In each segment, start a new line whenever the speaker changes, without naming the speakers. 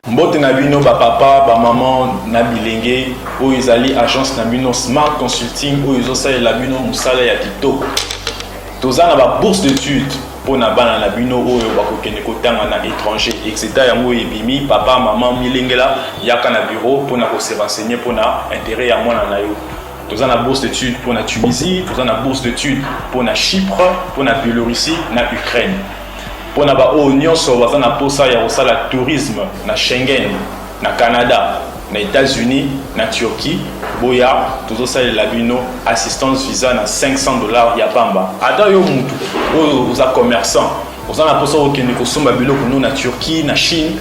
Mbote na bino ba papa ba maman na bilenge oyo ezali agence na bino Smart Consulting oyo ezosala bino musala ya kitoko. Toza na ba bourse d'études pour na bana na bino oyo bakokende kotanga na étranger etc. yango ebimi papa maman milengela yaka na bureau pour na ko se renseigner pour na intérêt ya mwana na yo. Toza na bourse d'études pour na Tunisie, toza na bourse d'études pour na Chypre, pour na Biélorussie, na Ukraine. Pour na ba nyonso baza na posa ya kosala tourisme na Schengen, na Canada, na États-Unis, na Turquie, boya tozosalela bino assistance visa na $500 ya pamba. Ata yo mutu oyo oza commerçant, oza na posa okende kosomba biloko no na Turquie, na Chine,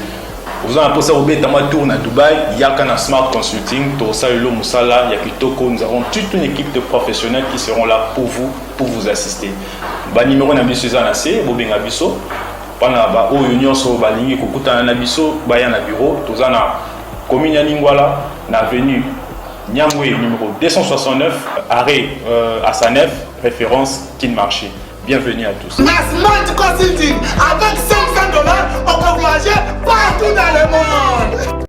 oza na posa obeta ma tour na Dubaï, yaka na Smart Consulting, tosalelo musala ya kitoko. Nous avons toute une équipe de professionnels qui seront là pour vous assister. Ba numéro na biso eza na se, bobenga biso. Pana ba oyo nyonso balingi kokutana na biso baya na bureau. Toza na commune ya Lingwala, na avenue Nyangwe numéro 269, arrêt à Sanef, référence Kinmarché. Bienvenue à tous.
Smart Consulting, avec $500, on peut voyager partout dans le monde.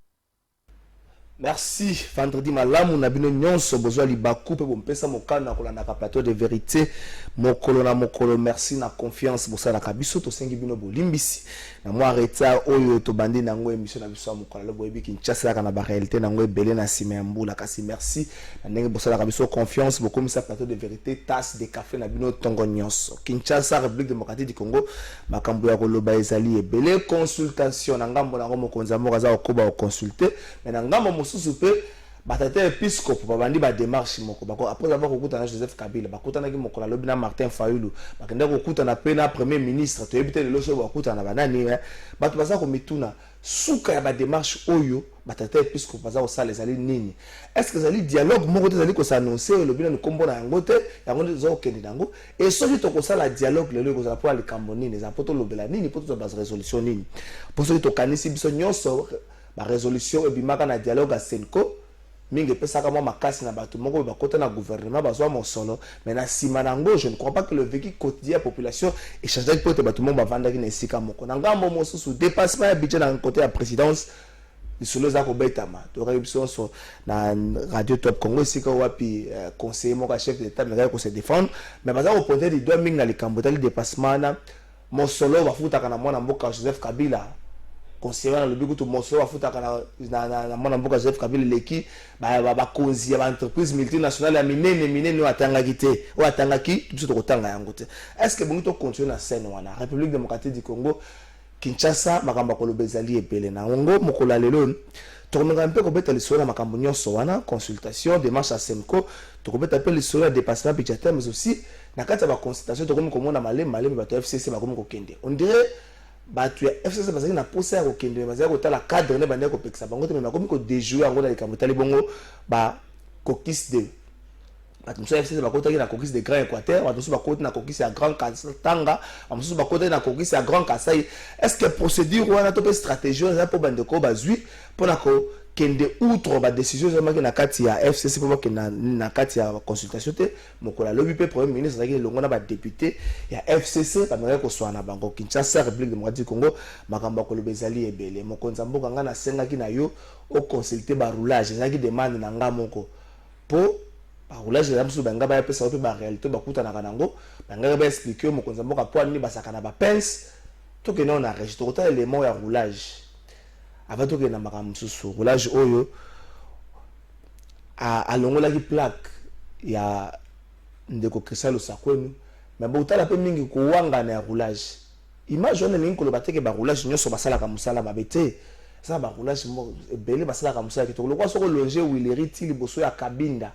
Merci. Vendredi malamu na bino nyonso bozwa libaku pe bompesa mokana kolanda ka plateau de vérité mokolo na mokolo. Merci na confiance bosala ka biso to sengi bino bolimbisi na moi retard oyo to bandi na ngo émission na biso mokolo le boyebi Kinshasa ka na ba réalité na ngo ebele na sima mbula kasi merci na ndenge bosala ka biso confiance bokomisa plateau de vérité tasse de café na bino tongo nyonso. Kinshasa République démocratique du Congo makambo ya koloba ezali ebele consultation na ngambo na ngo mokonza mo kaza okoba o consulter mais na ngambo mosusu pe batata episcope babandi ba démarche moko bako après avoir kokutana Joseph Kabila bakutana ki mokola lobi na Martin Fayulu bakenda kokutana pe na premier ministre to ebite lelo so bakutana banani bato baza ko mituna suka ya ba démarche oyo batata episcope baza ko sala ezali nini. Est-ce que ezali dialogue moko te ezali ko s'annoncer lobi na kombo na yango te yango nzo okende nango et soki to ko sala dialogue lelo ko sala pour le kambo nini za poto lobela nini poto za base résolution nini pour soki to kanisi biso nyonso ba résolution ebimaka na dialogue à Senko mingi pesaka mwa makasi na bato moko bakota na gouvernement bazwa mosolo mais na sima nango je ne crois pas que le vécu quotidien population échange pour te bato moko bavandaki na esika moko na ngambo mosusu dépassement ya budget na côté ya présidence lisolo za ko betama to révision so na radio top Congo esika wapi conseiller moko chef d'état mais ko se défendre mais baza ko pointer du doigt mingi na likambo tali dépassement na mosolo bafutaka na mwana mboka Joseph Kabila conseiller na lobi kutu mosolo bafutaka na mwana mboka Joseph Kabila leki ba konzi ya entreprise multinationale ya minene o atangaki te o atangaki biso to kotanga yango te. Est-ce que bonito continuer na scène wana République démocratique du Congo Kinshasa makamba ko lobezali ebele na ngo mokola lelo to komanga mpe ko beta lisolo na makambo nyonso wana consultation démarche à Senko to ko beta pe lisolo ya dépassement budgétaire mais aussi na kati ba consultation to komi komona malema bato FCC ba komi ko kende on dirait batu ya FCC bazaki na posa ya kokende bazaki kotala cadre ne bande ko pekisa bango te mais bakomi ko déjouer yango na likambo tali bongo ba kokis de batu mso FCC bakotaki na kokis de Grand Équateur batu mso bakoti na kokis ya Grand Katanga batu mso bakotaki na kokis ya Grand Kasai. Est-ce que procédure wana to pe stratégie za po bande ko bazui pona ko kende outre ba décision za maki na kati ya FCC po ba na kati ya consultation te mokola lobi pe premier ministre zaki longo na ba député ya FCC ba ko swana bango Kinshasa République démocratique du Congo makamba ko lobezali ebele mokonza mboka nga na senga ki na yo o consulter ba roulage zaki demande na nga moko po ba roulage ya msu banga ba pesa pe ba réalité ba kuta na kanango banga ba expliquer mokonza mboka po ani basaka na ba pince to ke na registre total élément ya roulage avant to ke na makambo susu roulage oyo a longola ki plaque ya ndeko Krisalo Sakwenu mais botala pe mingi ko wanga na roulage image on lingi ko lobateke ba roulage nyoso basala ka musala babete ça ba roulage mo ebele basala ka musala kitoko lokwa soko longer Wileri ti liboso ya Kabinda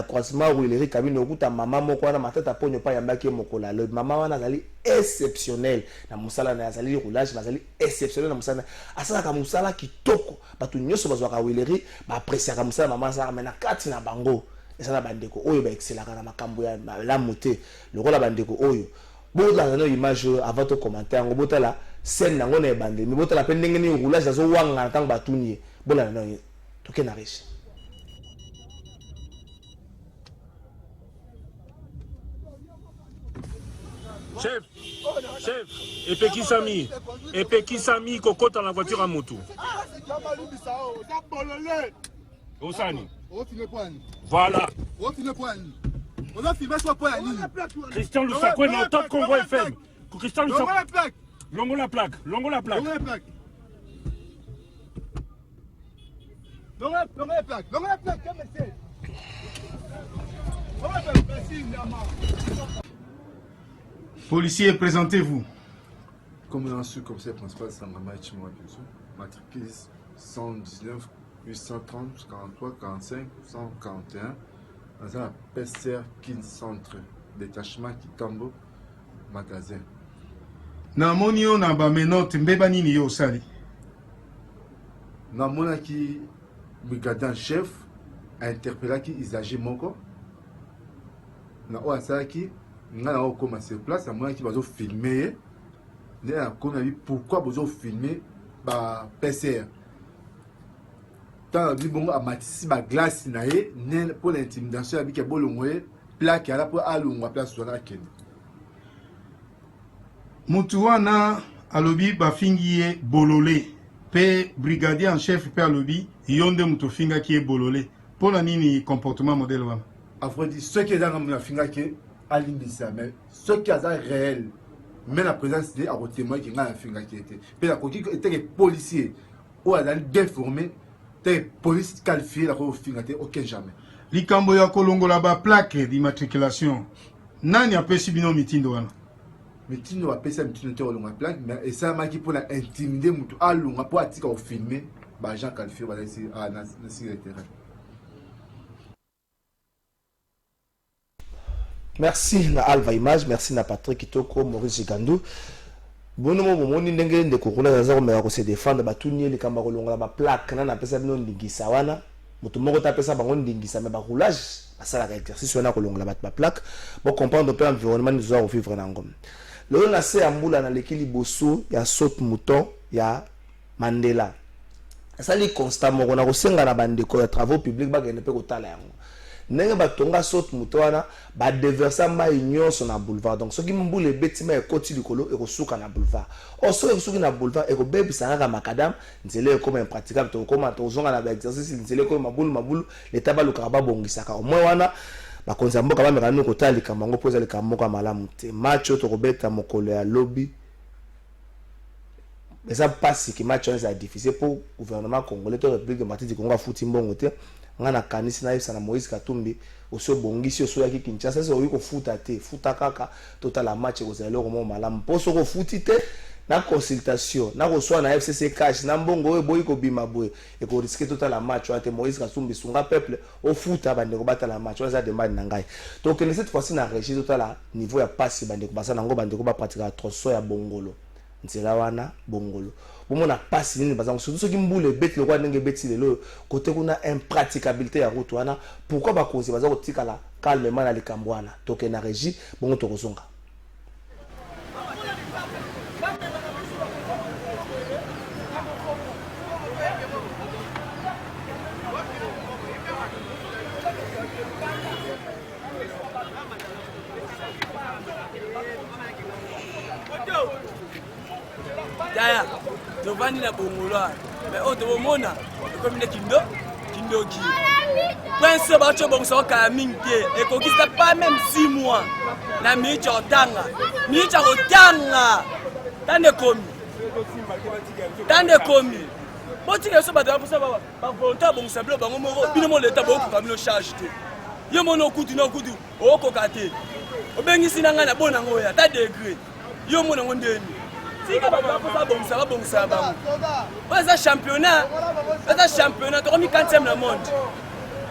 croisement Wileri Kabinda okuta mama moko wana matata ponyo pa yambaki mokola le mama wana zali exceptionnel na musala na zali roulage bazali exceptionnel na musala asala ka musala kitoko batu nyoso bazwa ka Wileri ba apprécier ka musala mama sa mais na kati na bango esala bandeko oyo ba excellaka na makambo ya la moté lokola bandeko oyo botala na image avant to commenter ngo botala scène nango na ebande mais botala pe ndenge ni roulage azo wanga ntango batuni bola na to ke na riche.
Chef, epekisami kokota na voiture à moto. Osani. Voilà. Christian Lusakwe na top Congo FM. Christian Lusakwe. Longo la plaque.
Policier, présentez-vous. Commandant sous-commissaire principal Sangama Chimoa Biosou, matricule 119 830 43 45 141, dans un PCR Kin Centre, détachement Kitambo, magasin.
Namoni on a ba menote mbeba nini yo sali.
Namona ki brigadier en chef a interpellé ki Isagé Moko. Na o asaki ngana o koma sur place, namona ki bazo filmer. Na kona bi pourquoi bazo filmer ba PCR. Tant bi bongo a matisi ba glace na ye ne pour l'intimidation abi ke bolongoye plaque ala pour alungwa place sur la ken.
Mutu wana alobi bafingi ye bololé. Pe brigadier en chef pe alobi yonde mutu finga ki ye bololé. Pona nini comportement modèle wana?
Afro dit ce qui est dans la finga qui alimbisa mais ce qui est réel mais la présence de à témoin qui a finga qui était. Pe la coquille était que policier ou à bien formé, des police qualifié la finga aucun jamais.
Likambo ya kolongola ba plaque d'immatriculation. Nani apesi bino mitindo wana?
Mitindo apesi mitindo te olonga plaque mais et ça m'a qui pour la intimider mutu alunga pour atika au filmer ba gens qualifiés ba ici à na sur le terrain.
Merci na Alva Image, merci na Patrick Kitoko, Maurice Gigandou. Bono mo moni ndenge ndeko kuna zaza ko ko se défendre batuni le kamba kolongola ba plaque na pesa bino ndingisa wana. Mutu moko ta pesa bango ndingisa mais ba roulage asala ka exercice wana kolongola ba plaque. Bon comprendre peu environnement nous allons vivre na ngom. Le na se ambula na lekili bosso ya saute mouton ya Mandela. Asali constat moko na ko senga na bandeko ya travaux publics ba gene pe ko tala yango. Nenge batonga saute mouton wana ba déverser mai nyonso na boulevard. Donc soki mbule betima e koti likolo e ko suka na boulevard. O so e suka na boulevard e ko bebisa ka makadam nzele comme impraticable to koma to zonga na ba exercice nzele ko mabulu l'état ba luka ba bongisa ka. Moi wana bakonza mboka ba mekano ko tali kamango poza le kamoka malamu te match to kobeta mokolo ya lobby. Mais ça passe que match est difficile pour gouvernement congolais to République démocratique du Congo a fouti mbongo te. Ngana kanisi na yesa na Moïse Katumbi oso bongisi oso ya Kinshasa so yiko futa te futa kaka total la match ko zalo ko malamu poso ko futi te na consultation na ko so na FCC cash na mbongo boy ko bima boy e ko risquer total la match ate Moïse Katumbi sunga peuple o futa bande ko bata la match za demande na ngai donc cette fois-ci na régie total la niveau ya passe bande ko basa nango bande ko ba pratiquer troso ya bongolo nzela wana bongolo bomona passe nini bazango surtout soki mbule beti le kwa ndenge beti lelo côté kuna impraticabilité ya route wana pourquoi ba cause bazako tikala calmement na likambo wana toke na régie bongo to kozonga
Daya, tovani na bongola. Mais on te mona, comme des kindoki. Prince bacho bongso ka mingte, et ko kisa pas même 6 mois. Na micho tanga. Micho tanga. Tande komi. Boti ke so ba da pour ça ba volontaire bongso blo bango mo bino mo leta bo ko bino charge te. Yo mono kudu na kudu, o ko kate. Obengisi na ngana bona ngoya, ta degré. Yo mono ngondeni. Si ka ba bongisa bango. Ba championnat, tu as mis 4e dans le monde.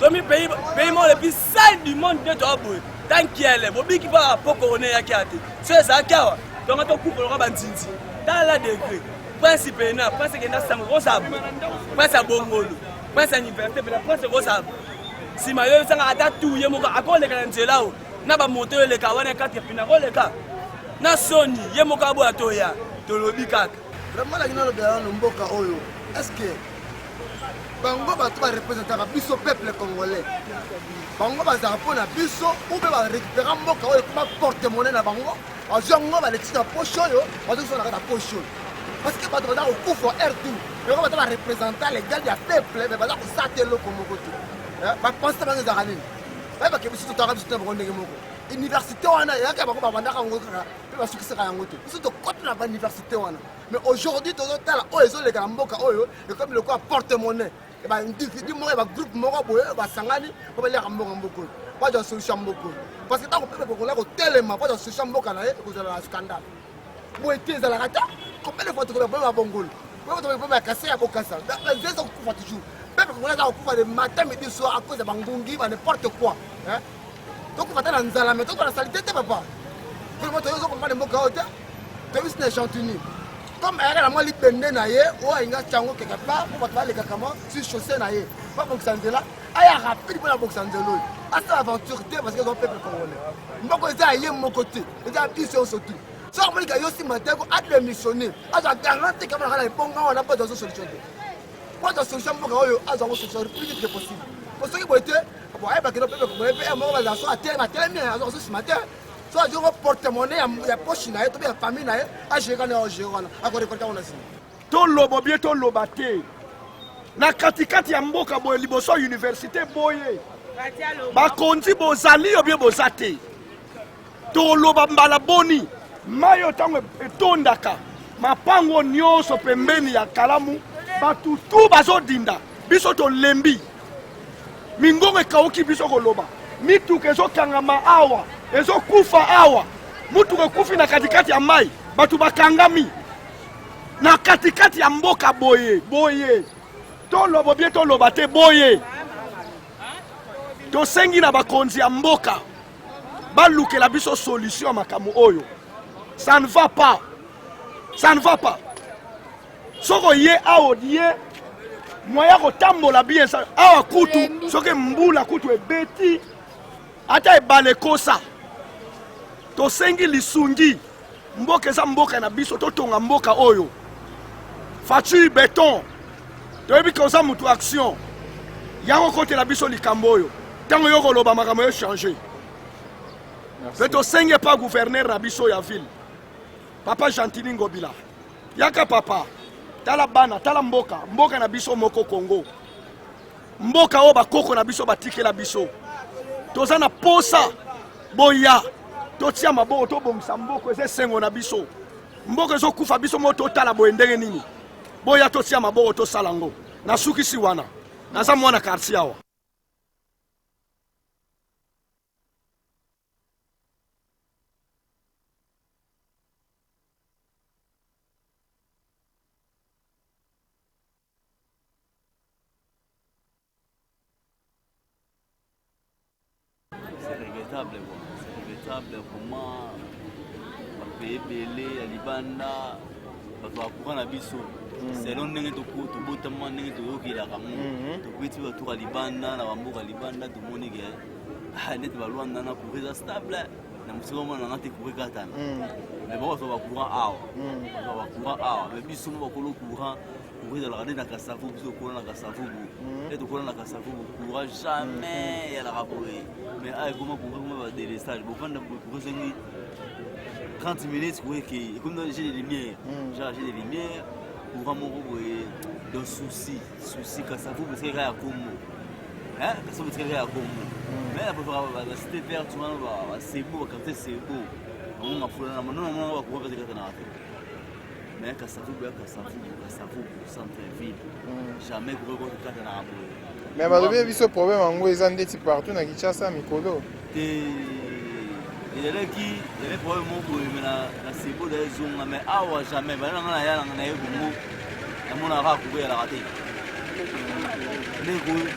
Tu as mis pays le plus sale du monde de toi. Tant qu'il y a les bobis qui va pas couronner ya kiate. C'est ça kawa. Donc on coupe le raba nzinzi. Dans la degré. Principe na, pense que na sango rosable. Pense à bongolo. Pense à liberté, mais la pense rosable. Si mayo sanga ata tout yemo ka akole ka nzela o. Na ba monter le kawana 4 pina ko le ka. Na soni yemo ka bo atoya. Tolobi kaka.
Vraiment la gina le gars no mboka oyo. Est-ce que bango bato barepresentaka biso peuple congolais bango bazala mpo na biso ube barécupéra mboka oyo ekoma porte monnaie na bango bazwa yango balekisi na poche oyo bazokisa na kati ya poche oyo parce que bato baza kokufa r2 yango baza barepresentant légal ya peuple me baza kosala te eloko moko te bapense te bango ezalaka nini bayebake biso totaka biso te bango ndenge moko université wana eyaka bango babandaka yango kaka mpe basukisaka yango te biso tokoti na bauniversité wana mais aujourd'hui tozotala oyo ezoleka na mboka oyo ekomi lokola porte monnaie individu moko bagroupe moko boye basangani po baliaka mboka mboka oyo bazwa solution mboka oyo parce que ntango pepe kokola kotelema bazwa solution mboka na ye ekozala na scandale boye te ezalaka te combien de fois tokola boye babongolo boye tokola bakase ya bokasa eza kokufa toujours pepe kokola eza kokufa de matin midi soir à cause ya bangungi ba n'importe quoi tokufa te na nzala mais tokola na salite te papa vraiment toyozokomba de mboka oyo te tobisi na échantini comme ayaka na mwa libende na ye oyo alinga tiango quelque part po bato balekaka mwa sur chaussée na ye babongisa nzela aya rapide mpo na bongisa nzela oyo asala aventure te parce que eza peuple congolais mboko eza ya ye moko te eza ya biso nyonso te soki amonika yo nsima te ko adémissionné azwa garanti kama naka na ebonga wana mpo azwa solution te po azwa solution mboka oyo azwango solution plus vite que possible po soki boye te ayebaki no peuple congolais mpe moko bazala so atelemi azwaka so nsima te so azongo porte monnaie ya poche na ye to mpe ya famille na ye agéka na agéka wana akorekolta wana nsima
toloba bie toloba te na katikati ya mboka boye liboso ya université boye bakonzi bozali yo bie boza te toloba mbala boni mai oyo ntango etondaka mapango nyonso pembeni ya kalamu bato tu bazodinda biso tolembi mingongo ekauki biso koloba mituka ezokangama awa ezokufa awa mutuka ekufi na katikati ya mai bato bakangami na katikati ya mboka boye boye toloba bie toloba te boye tosengi na bakonzi ya mboka balukela biso solution ya makambo oyo ça ne va pas ça ne va pas soko ye awo ye moya kotambola bien awa kutu soki mbula kutu ebeti ata ebale kosa tosengi lisungi mboka eza mboka na biso totonga mboka oyo facture béton toyebi koza mutu action yango kotela biso likambo oyo ntango yo koloba makambo yo changer mpe tosengi pa gouverneur na biso ya ville papa Gentili Ngobila yaka papa tala bana tala mboka na biso moko Congo mboka oyo bakoko na biso batikela biso toza na posa boya totia maboko tobongisa mboko eza esengo na biso mboka ezokufa biso mo totala boye ndenge nini boya totia maboko tosala ngo nasukisi wana naza mwana quartier awa
C'est regrettable comment bapaye ebele ya libanda bato bakura na biso selon ndenge tobotama ndenge toyokelaka mo tokwiti batour ya libanda na bamboka ya libanda tomoni ke neti balwanda na cour eza stable na mosika omona nanga te cour ekatana mais bango bato bacourant awa mais biso mo bakolo courant ezalaka nde na kasavu biso okola na kasavubu e tokola na kasavubu courant jamais eyalaka boye mais ekoma courant badélestage bofanda courant esengi 30 minutes koyekei ekomi dans jeu de lumière jeu de lumière courant moko boye de souci kasavubu esekeka ya komo kasavubu esekeka ya komo mais bacité verte wana basebo bakartier sebo bango ngafulana manonamona bacourant kasekatana te mais Kasavubu, centre-ville. Jamais pour eux quand on a aboué.
Mais malgré ce problème, en gros, ils ont des types partout dans Kinshasa, Mikolo.
Il y a des problèmes pour eux, mais la Sebo de Zong, mais awa jamais. Mais là, on a eu un mot, on a raccoué à la raté.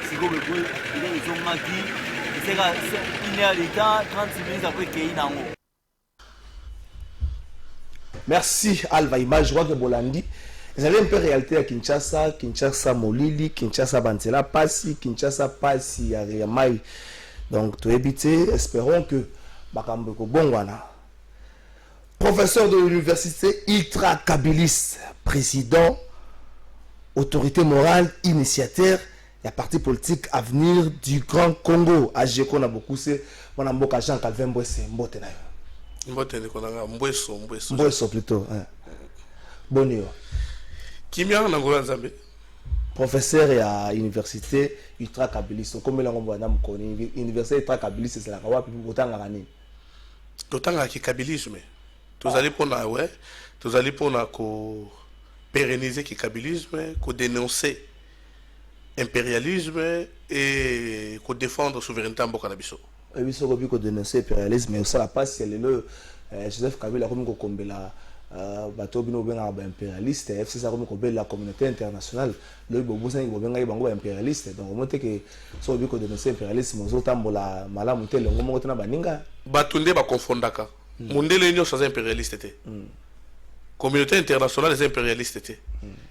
C'est comme le bruit, ils ont maquillé. C'est qu'il y a l'état 30 minutes après qu'il y a un mot.
Merci Alva Image, je crois que Bolandi. Vous avez un peu réalité à Kinshasa Molili, Kinshasa Bantela Passi, Kinshasa Passi à Riamai. Donc, tout éviter, espérons que Bakambeko Bongwana, professeur de l'université ultra-kabiliste, président autorité morale, initiateur, il y a parti politique Avenir du Grand Congo. AGECO na beaucoup c'est mon amboka Jean Calvin Mbwese mbote na yo.
Mbote ne konanga Mbweso.
Mbweso plutôt. Bonio.
Kimia na ngola Nzambe.
Professeur à université ultra kabiliste comme la ngombo na mkoni université ultra kabiliste c'est la wapi botanga ngani.
Totanga ki kabilisme. Tozali pona ouais, tozali pona ko pérenniser ki kabilisme, ko dénoncer impérialisme et ko défendre souveraineté mboka na biso.
Et biso ko bi ko dénoncer impérialisme mais ça la passe le Joseph Kabila comme ko kombela bato bino benga ba impérialiste FC ça comme ko la communauté internationale le bobo ça ngo benga bango ba impérialiste donc monte que so bi ko dénoncer impérialisme zo tambola malamu te le ngomo tena baninga
batunde ba confondaka mondele nyo sa impérialiste te communauté internationale des impérialistes te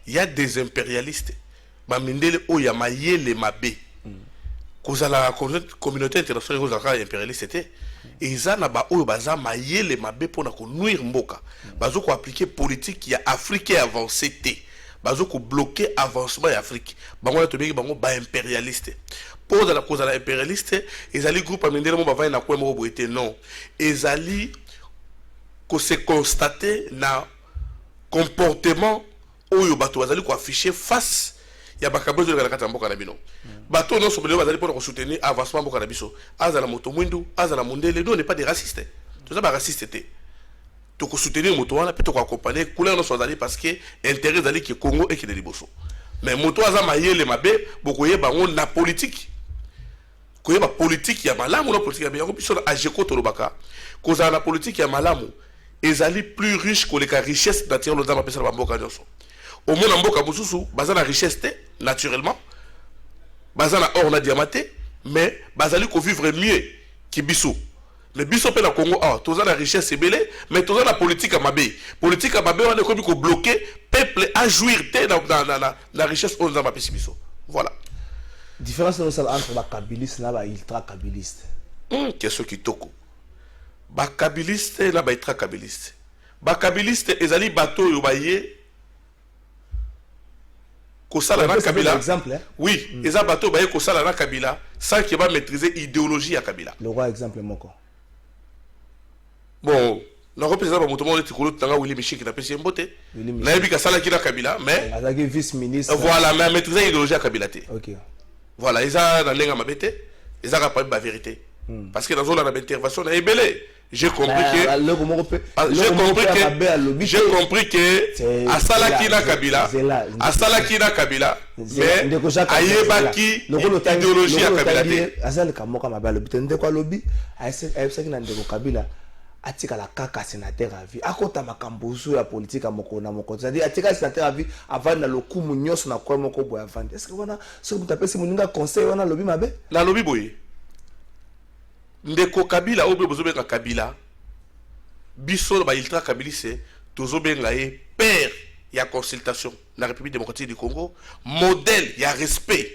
il y a des impérialistes ba mindele o ya mayele mabe kozala communauté internationale kozala impérialiste te eza na ba oyo baza mayele mabe pona ko nuire mboka bazo ko appliquer politique ya africain avancé te bazo ko bloquer avancement ya Afrique bango na tobeki bango ba impérialiste pour la cause la impérialiste ezali groupe amendele mo bavai na kwa mo boete non ezali ko se constater na comportement oyo bato bazali ko afficher face ya bakabozo de la kata mboka na bino bato non sobele bazali pour soutenir avancement mboka na biso azala moto mwindu azala mondele non n'est pas des racistes tout ça ba raciste te to ko soutenir moto wana pe to ko accompagner couleur non sozali parce que intérêt zali ki Congo et ki de liboso mais moto azama yele mabe bokoye bango na politique koye ba politique ya malamu na politique ya bien ko biso na AGECO to lobaka kozala na politique ya malamu ezali plus riche que les richesses naturelles dans pesa ba mboka nyonso au moins mboka mususu baza na richesse te naturellement baza na or na diamanté mais bazali ko vivre mieux ki biso le biso pe na Congo toza na richesse ebele mais toza na politique à mabe wana ko bi ko bloquer peuple à jouir te na richesse on za ma pesi biso voilà
différence entre ba kabiliste na ba ultra kabiliste
qu'est-ce qui toko ba kabiliste na ba ultra kabiliste ba kabiliste ezali bato yo baye Kosala na Kabila
exemple
oui eza bato baye kosala na Kabila sans qu'il va maîtriser idéologie à Kabila
le roi exemple moko
bon na représente ba motomo le tikolo tanga Willy Michik na pesi mbote na yebika sala ki na Kabila mais
azaki vice ministre
voilà mais maîtriser idéologie à Kabila te
OK
voilà eza na lenga mabete eza ka pas ba vérité parce que dans zone la intervention na ebele j'ai compris que asalaki na Kabila mais ayebaki idéologie ya Kabila te
azali kamoka mabalo bitende kwa lobi ayesaki na ndeko Kabila atika la kaka sénateur à vie akota makambuzu ya politique moko na moko c'est-à-dire atika sénateur à vie avant na lokumu nyoso na kwa moko boya vande est-ce que wana so mutapesi muninga conseil wana lobi mabe
na lobi boye ndeko Kabila obe bozobenga Kabila biso ba ultra kabiliste tozobenga ye père ya consultation na République démocratique du Congo modèle ya respect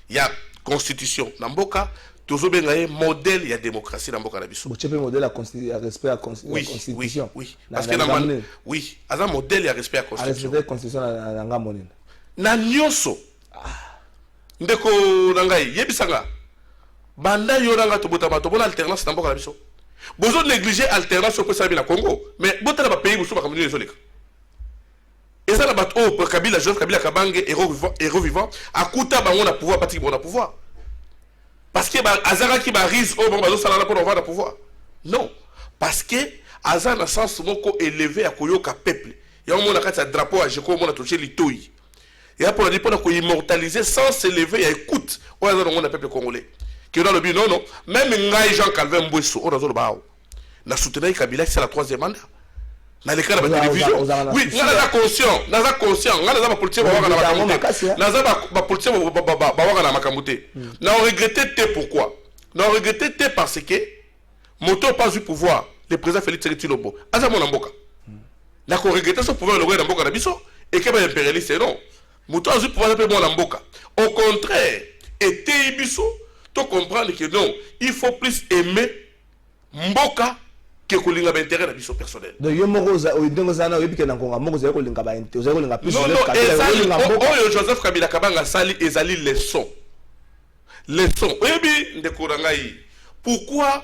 ya constitution na mboka tozobenga ye modèle ya démocratie na mboka na biso
bochepe modèle ya respect ya constitution
oui parce que na oui aza modèle ya respect ya constitution
respect constitution na ngamonene
na nyonso ndeko nangai yebisanga banda yoranga to botama to bona alternance na mboka na biso bozo négliger alternance pour ça na Congo mais botala ba pays boso ba kamuni ezoleka eza na bato pour Kabila Joseph Kabila Kabange héros vivant akuta bango na pouvoir parti bon na pouvoir parce que ba azara ki ba rise au bon bazo sala na pour avoir le pouvoir non parce que azara na sens moko élevé à koyoka peuple ya mona kati ya drapeau à jeko mona toucher litoi et pour dire pour ko immortaliser sans s'élever ya écoute o azara mona peuple congolais qui dans le but non même ngai Jean Calvin Mbweso on azolo bao na soutenir Kabila c'est la troisième mandat na les cas de la télévision oui naza conscient naza ba politique ba waka na makamute naza ba politique ba waka na makamute na on regrettait pourquoi na on regrettait parce que moto pas eu pouvoir le président Félix Tshisekedi Tshilombo aza mona mboka na ko regrettait ce pouvoir le roi na mboka na biso et que ba impérialiste non moto a eu pouvoir pe mona mboka au contraire était biso to comprendre que non il faut plus aimer mboka que kolinga ba intérêt na biso personnel.
Donc yo moko za ndenge zana oyebi ke na ngonga moko za kolinga ba intérêt, za kolinga plus.
Non, oyo Joseph Kabila Kabanga sali ezali leçon. Leçon. Oyebi ndeko na ngai. Pourquoi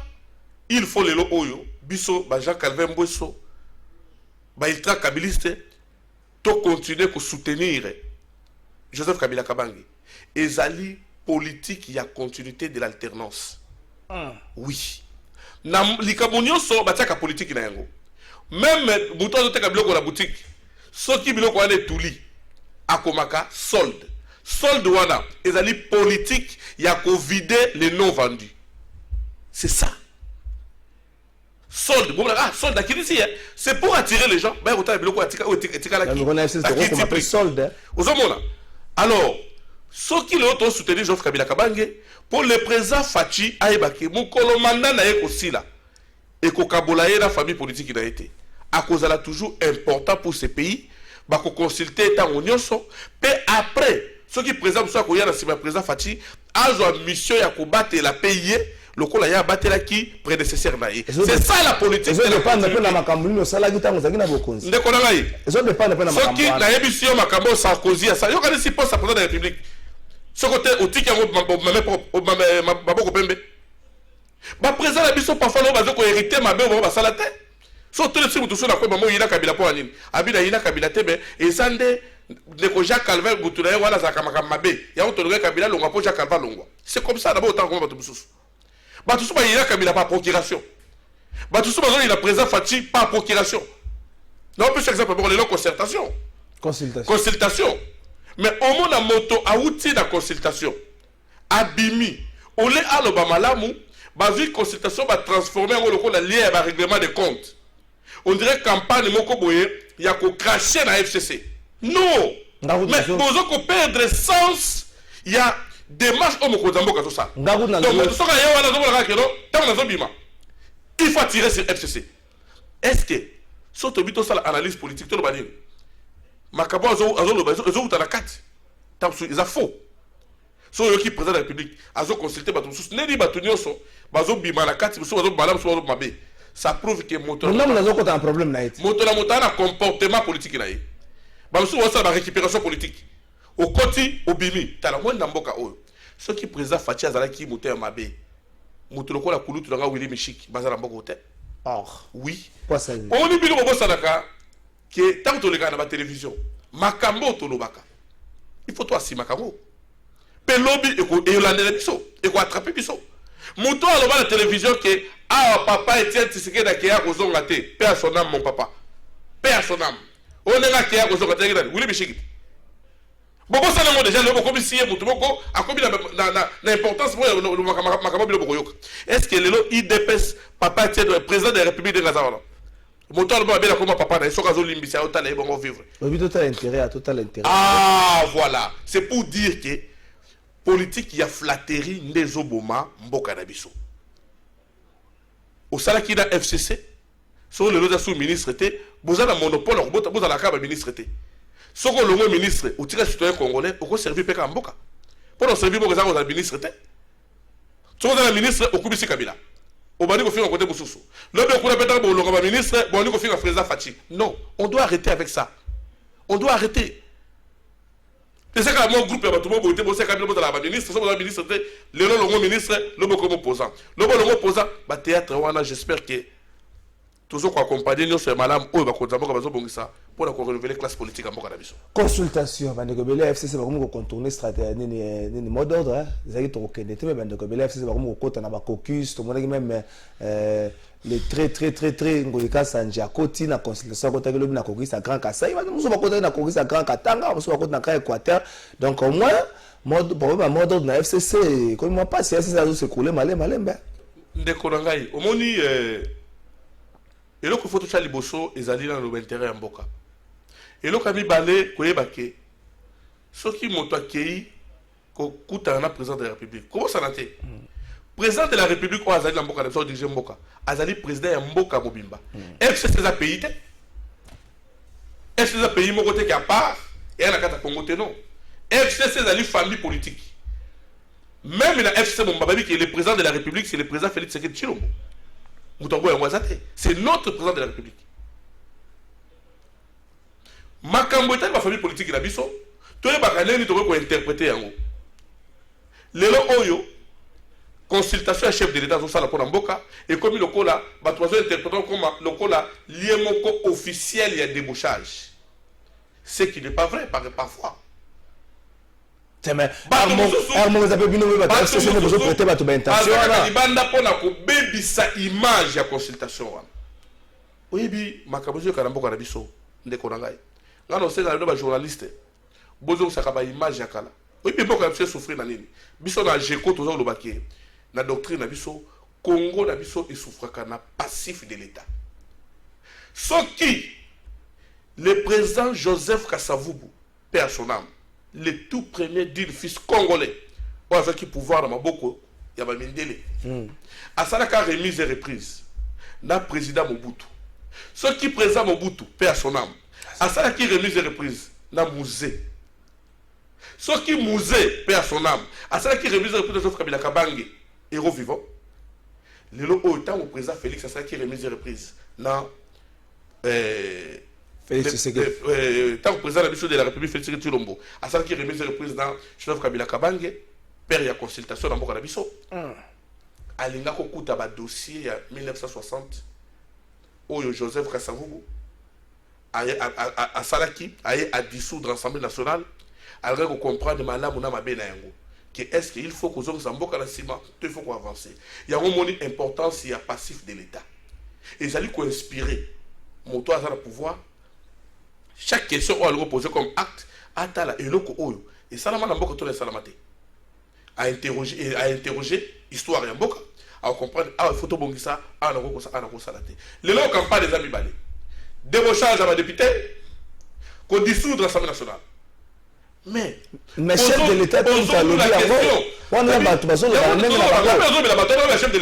il faut lelo oyo biso ba Jean Calvin Mbosso ba ultra kabiliste to continuer ko soutenir Joseph Kabila Kabangi. Ezali politique ya continuité de l'alternance. Oui. Na likamonyo so batiaka politique na yango. Même muto azoteka biloko na boutique. Soki biloko wana etuli akomaka solde. Solde wana ezali politique ya ko vider les non vendus. C'est ça. Solde. Bon, solde à qui ici, c'est pour attirer les gens. Ben autant biloko atika la qui.
Solde.
Alors, ce qui le soutenir Joseph Kabila Kabange pour le président Fachi Aibake mukolo mandat na yeko sila et ko kabolaye la famille politique na été à cause la toujours important pour ce pays ba ko consulter tant onyoso pe après ce qui président soit ko ya na sima président Fachi azo mission ya ko battre la payer le kola ya battre la qui prédécesseur na ye c'est ça la politique
ça dépend de la makambulino sala gitango zakina bokonzi
ndeko na ngai
ça dépend de la
makambo ce qui na yebision makambo Sarkozy ça yo kana si poste président de la République ce côté au ticket maboko pembe ba président la biso parfois no bazo ko hériter mabe ba sala te so tout le simu tout na ko mamo yina Kabila po anini abina yina Kabila te be ezande de ko Jacques Calvin butula wala za kama mabe ya on tolonga Kabila longa po Jacques Calvin longwa c'est comme ça d'abord autant comme bato mususu bato so ba yina Kabila par procuration bato so bazo yina président Fachi par procuration non peut exemple pour les consultation. Mais au moins la moto a outil de consultation. Abimi. Au lieu à l'Obamalamu, la consultation va transformer en lien à règlement de compte. On dirait campagne moko boye, il y a qu'on cracher dans la FCC. Non. Mais vous avez perdre le sens. Il y a des marches au moko zamboka tout ça. Donc il faut tirer sur FCC. Est-ce que surtout bito ça l'analyse politique tout le monde makabo azo utana kati tapsu ils a faux so yo qui président de la République azo consulter bato sous nedi bato nyoso bazo bima na kati so bazo balam so bazo mabe ça prouve que moto
non mais azo kota un problème na eti
moto na comportement politique na ye ba so wasa ba récupération politique au koti au bimi tala mwenda mboka oyo so qui président Fachi azala ki moto ya mabe moto lokola kulutu nga Willy Mishiki bazala mboka hotel oui
quoi ça
on ni bino bobo salaka que tant que tu regardes la télévision, makambo tolobaka. Il faut toi si makambo. Pelobi et l'année biso et quoi attraper biso. Mouto à la télévision que papa Etienne Tshisekedi da kia kozonga te. Paix à son âme mon papa. Paix à son âme. On est là kia kozonga te ngina. Willy Mishiki. Bobo ça non déjà le boko bisiye mutu boko a combien na importance pour le makambo bilo boko yoka. Est-ce que le IDPS papa Etienne président de la République de Gaza moto ba bela comme papa na soka zo limbisa otala e bongo vivre
total intérêt
ah voilà c'est pour dire que politique ya flatterie ndezo boma mboka na biso au sala ki da FCC so le loza sous ministre té bozala monopole bozala ka ba ministre té soko longo ministre ou tira citoyen congolais au ko servir peka mboka pour no servir boka za ministre té so za ministre okubisi Kabila on va dire qu'on fait un côté Boussoussou. Le ministre, on dit qu'on fait un président Fachi. Non, on doit arrêter avec ça. On doit arrêter. C'est ça que mon groupe est tout le monde c'est quand la ministre, le ministre, le ministre, le bon opposant. Le bon opposant, théâtre, j'espère que tous ceux qui accompagnent nous sur madame ou va continuer ça pour la renouveler la classe politique en Bokanabiso.
Consultation, le FCC va contourner stratégie ni mot d'ordre hein, zaki to kenete mais le FCC va kota na ba caucus to monaki même les très ngolika sanja koti na consultation kota ke na caucus à Grand Kassai va nous va kota na caucus à Grand Katanga, nous va kota na Équateur. Donc au moins mode problème mot d'ordre na FCC comme moi pas si FCC a se couler malembe.
Ndeko ngai omoni et là, il faut toucher les bossos et aller dans l'intérêt en boka. Et là, quand il balé, koyebake, ce qui m'ont accueilli, coûte un président de la République. Comment ça n'a été? Président de la République, ou Azali Mboka, le dirigé Mboka, Azali président Mboka Mobimba. Est-ce que c'est un pays? Est-ce que c'est un pays Mokote qui a part et un akata Congo non? Est-ce que c'est une famille politique? Même la FCC Mombabi, qui est le président de la République, c'est le président Félix Tshisekedi Tshilombo. C'est notre président de la République. Makambo est ma famille politique de la biso. Tous les bacanés ni toko interpréter yango. Lelo oyo consultation à chef de l'État sur la Mboka et comme le cola, batouazo interprétant comme le cola liemoko officiel et débauchage. Ce qui n'est pas vrai parfois.
C'est mais Armand vous avez bien nommé parce que c'est besoin de prêter votre intention là.
Ibanda pona ko baby sa image ya consultation wana. Oyebi makabozo ka Mboka na biso ndeko na ngai. Ngano c'est na ba journaliste. Bozo saka ba image ya kala. Oyebi Mboka na souffrir na nini. Biso na jeko tozo lo bakie. La doctrine na biso Congo na biso et souffraka na passif de l'État. Ce qui le président Joseph Kasavubu, père son âme, le tout premier d'une fils congolais, avec qui pouvoir dans Maboko, il y a Mindele. À ça la remise et reprise, na président Mobutu. Ce qui président Mobutu, père son âme, à ça qui remise et reprise, na musée. Ce qui musée, père son âme, à ça qui remise et reprise, Joseph Kabila Kabange. Héros vivant. Le lot autant au président Félix, ça sera qui remise et reprise. Non.
Félix Tshisekedi.
Tant que président de la République, Félix Tshisekedi Tshilombo. À ça qui remise et reprise dans Joseph Kabila Kabange. Père, il y a consultation dans Mboka na biso. Alinga kokuta ba dossier en 1960. Oyo Joseph Kasavubu. À Salaki, à dissoudre l'Assemblée nationale. Alinga ko comprendre malamu na mabena yango. Est-ce qu'il faut que nous avons il faut qu'on avance. Il y a une importance, il y a passif de l'État. Et ça lui inspirer mon toit à le pouvoir. Chaque question on va poser comme acte à et l'autre et ça n'a pas de salamate. À interroger histoire et boka à comprendre il faut tout ça à les lots campagne des amis balés. Débauchage à ma député qu'on dissoudre l'Assemblée nationale. Mais
chef de l'État tout à l'objet on a battu parce que
la chef de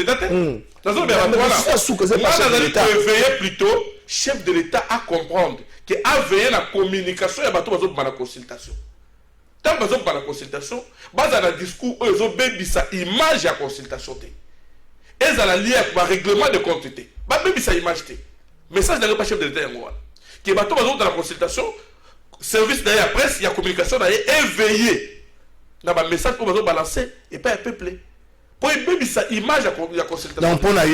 l'État plutôt chef de l'État à comprendre que a veillé la communication et bateau dans la consultation. Tant que dans la consultation, base à la discours ils ont baby sa image à consultation et à la lié avec le règlement de quantité. Ba baby sa image message n'est pas chef de l'État qui bateau dans la consultation. Service de la presse, il y a communication, il y a éveillé. Il y a un message pour vous balancer et pas un peuple. Pour une sa image à consultation.
Donc, pour un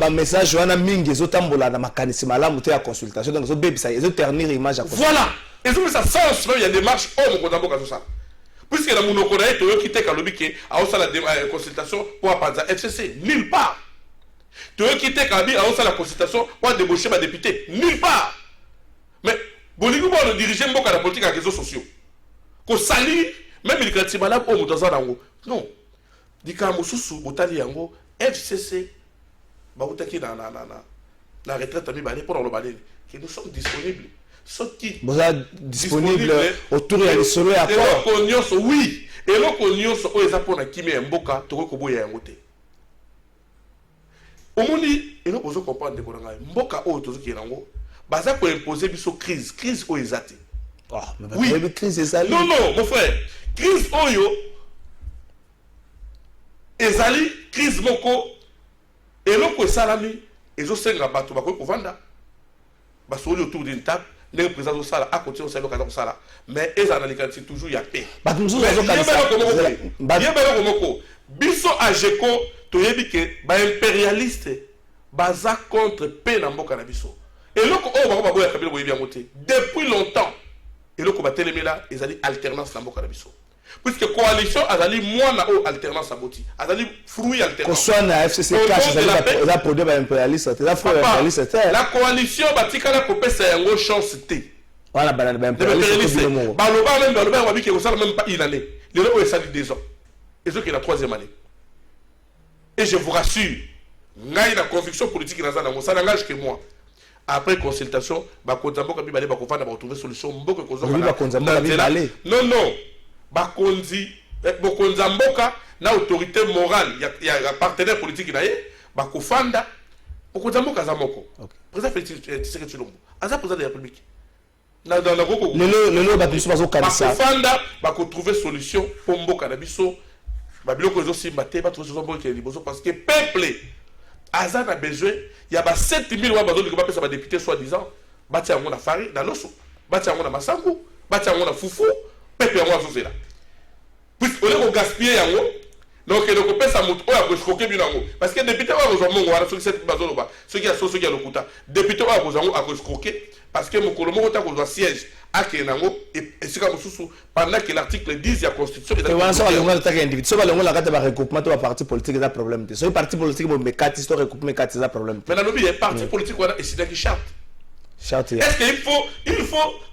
message, on a mis des autres tambola dans ma canissima là, à consultation. Donc, ils ont ternir l'image à consultation.
Voilà. Et donc, ça sens, il y a des marches hors de ça. Puisque la monoconaï, tu veux quitter Kalobiki à la consultation pour apprendre FCC. Nulle part. Tu veux quitter Kabi à la consultation pour débaucher ma député. Nulle part. Mais, Bolingo va diriger la politique à réseaux sociaux. Qu'on salit, même les critiques malades au Moutazanango. Non. Dika Moussou, Boutali Yango, FCC, Baoutaki na retraite à mi-balé pour le balai. Que nous sommes disponibles. Ceux qui
sont disponibles autour de la solo et à quoi
oui. Et là, qu'on y a au Japon qui met un boka, tu vois qu'on boit un côté. Au monde, et nous posons comprendre de quoi Mboka au tout ce qui est en haut. Baza pour imposer biso crise au ezati.
Oui, crise ezali.
Non, mon frère. Crise oyo ezali crise moko eloko salami ezo senga bato bako kovanda. Basoli autour d'une table, les présidents au sala à côté au sala au sala. Mais ezali c'est toujours ya paix.
Bato nous avons
komoko. Biso ajeko toyebi ke ba impérialiste baza contre paix na mboka na biso. Et là, depuis longtemps, et là, ils ont alternance dans le Carabiso. Puisque la coalition a dit moi na alternance à Boti. A dit fruit alternance.
Soit na FCC cash, ça produit un impérialiste,
la coalition batika la copé c'est une chance T.
Voilà, impérialiste.
Baloba même Baloba on va dire que ça même pas une année. Les gens ça dit 2 ans. Et ceux qui la 3e année. Et je vous rassure, n'a la conviction politique dans ça, ça n'engage que moi. Après consultation, Bakonzambo Kabi Balé Bakofana va trouver solution. Non. Bakonzamboka, na autorité morale, il y a un partenaire politique qui est Bakofanda, Bakonzamboka Zamoko. Président Félix Tshisekedi Tshilombo, Aza président de la République. Bakofanda, Bako trouver solution pour Mboka Nabiso, Babiloko Zosi Mate, Batro Zombo qui est liboso parce que peuple. Azan a besoin, il y a 7000 wabazos qui vont passer député soi-disant. Bati yango na fari na loso, bati yango na masangu, bati yango na fufu, pepe yango azozela. Puisque on est gaspiller yango, donc il faut pesa moto oya ko choquer binango parce que député wa besoin mongo wala ceux qui cette bazolo ba, ceux qui a lokuta, député wa besoin a ko choquer parce que mon kolomo ta ko siège à Kenango et c'est comme sous pendant que l'article 10 de la constitution
et voilà ça le monde ta individu, ça va le monde la carte ba recoupement de parti politique da problème. Ce parti politique mo mekati sto recoupement mekati da problème.
Mais dans le pays parti politique wala et c'est qui charte. Est-ce qu'il faut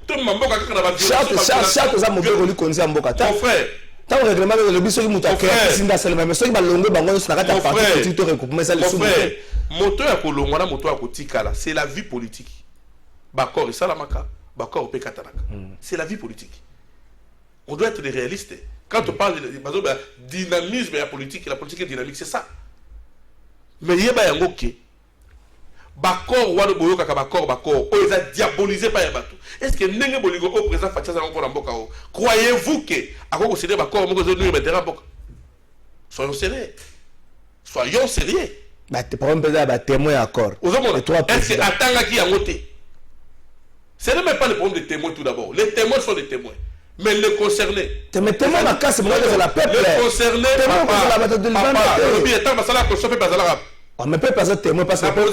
tout le monde qui a
charte ça mo beko konzi mboka ta. Mon frère tant le règlement de l'objet qui muta créer sinda seulement mais ceux qui ba longo bango na kata parti politique to recoupement ça le sous.
Moto ya kolongo na moto ya kotikala, c'est la vie politique. Bakor et salamaka, bakor pe katanaka. C'est la vie politique. On doit être des réalistes. Quand on parle de dynamisme et la politique est dynamique, c'est ça. Mais il y a un ok. Bakor wano boyo kaka bakor oh ils ont diabolisé par Yabatou. Est-ce que nenge boligo au président Fatia encore en boka o? Croyez-vous que à quoi considérer bakor mo ko nous mettre en boka? Soyons sérieux. Soyons sérieux.
Bah t'es pas un peu là témoin accord.
Est-ce que attanga qui a monté? Ce n'est même pas le problème des témoins tout d'abord. Les témoins sont des témoins. Mais les concernés.
Mais témoins ma casse moi de la peuple.
Les concernés.
Papa.
Le état va ça la consomme pas ça.
On ne peut pas être témoin parce que
le peuple